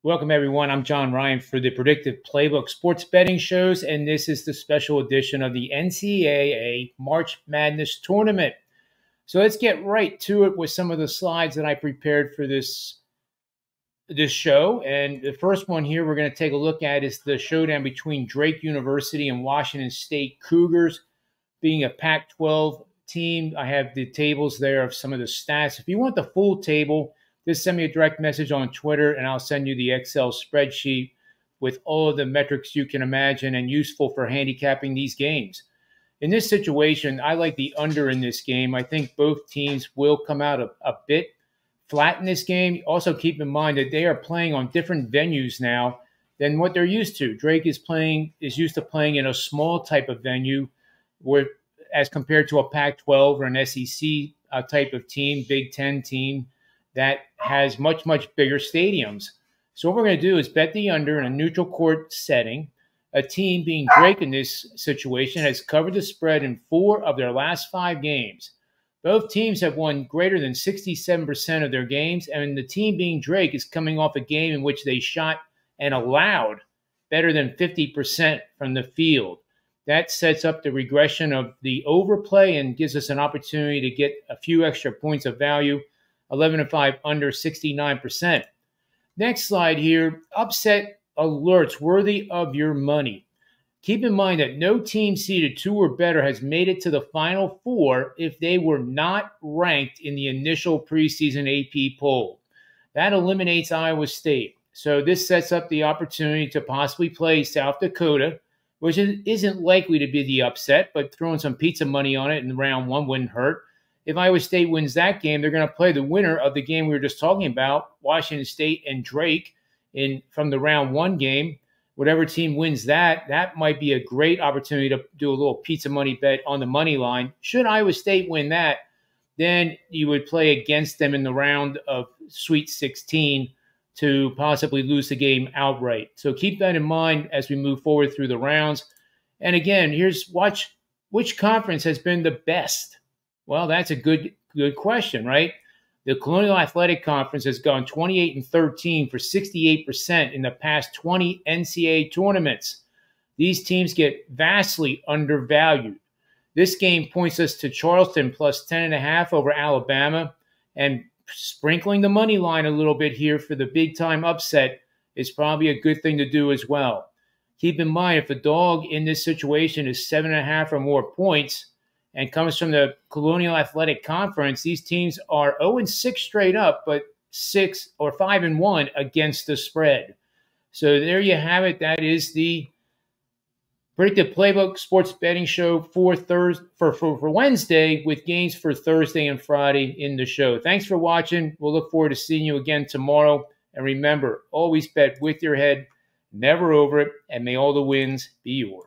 Welcome, everyone. I'm John Ryan for the Predictive Playbook Sports Betting Shows, and this is the special edition of the NCAA March Madness Tournament. So let's get right to it with some of the slides that I prepared for this show. And the first one here we're going to take a look at is the showdown between Drake University and Washington State Cougars. Being a Pac-12 team, I have the tables there of some of the stats. If you want the full table, just send me a direct message on Twitter, and I'll send you the Excel spreadsheet with all of the metrics you can imagine and useful for handicapping these games. In this situation, I like the under in this game. I think both teams will come out a bit flat in this game. Also, keep in mind that they are playing on different venues now than what they're used to. Drake is used to playing in a small type of venue, where, as compared to a Pac-12 or an SEC type of team, Big Ten team, that has much bigger stadiums. So what we're going to do is bet the under in a neutral court setting. A team, being Drake in this situation, has covered the spread in 4 of their last 5 games. Both teams have won greater than 67% of their games, and the team, being Drake, is coming off a game in which they shot and allowed better than 50% from the field. That sets up the regression of the overplay and gives us an opportunity to get a few extra points of value. 11-5 under 69%. Next slide here, upset alerts worthy of your money. Keep in mind that no team seeded 2 or better has made it to the Final Four if they were not ranked in the initial preseason AP poll. That eliminates Iowa State. So this sets up the opportunity to possibly play South Dakota, which isn't likely to be the upset, but throwing some pizza money on it in round 1 wouldn't hurt. If Iowa State wins that game, they're going to play the winner of the game we were just talking about, Washington State and Drake, from the round 1 game. Whatever team wins that might be a great opportunity to do a little pizza money bet on the money line. Should Iowa State win that, then you would play against them in the round of Sweet 16 to possibly lose the game outright. So keep that in mind as we move forward through the rounds. And again, watch which conference has been the best. Well, that's a good question, right? The Colonial Athletic Conference has gone 28-13 for 68% in the past 20 NCAA tournaments. These teams get vastly undervalued. This game points us to Charleston plus 10.5 over Alabama, and sprinkling the money line a little bit here for the big-time upset is probably a good thing to do as well. Keep in mind, if the dog in this situation is 7.5 or more points, and comes from the Colonial Athletic Conference, these teams are 0-6 straight up, but 5-1 against the spread. So there you have it. That is the Predictive Playbook Sports Betting Show for Wednesday, with games for Thursday and Friday in the show. Thanks for watching. We'll look forward to seeing you again tomorrow. And remember, always bet with your head, never over it, and may all the wins be yours.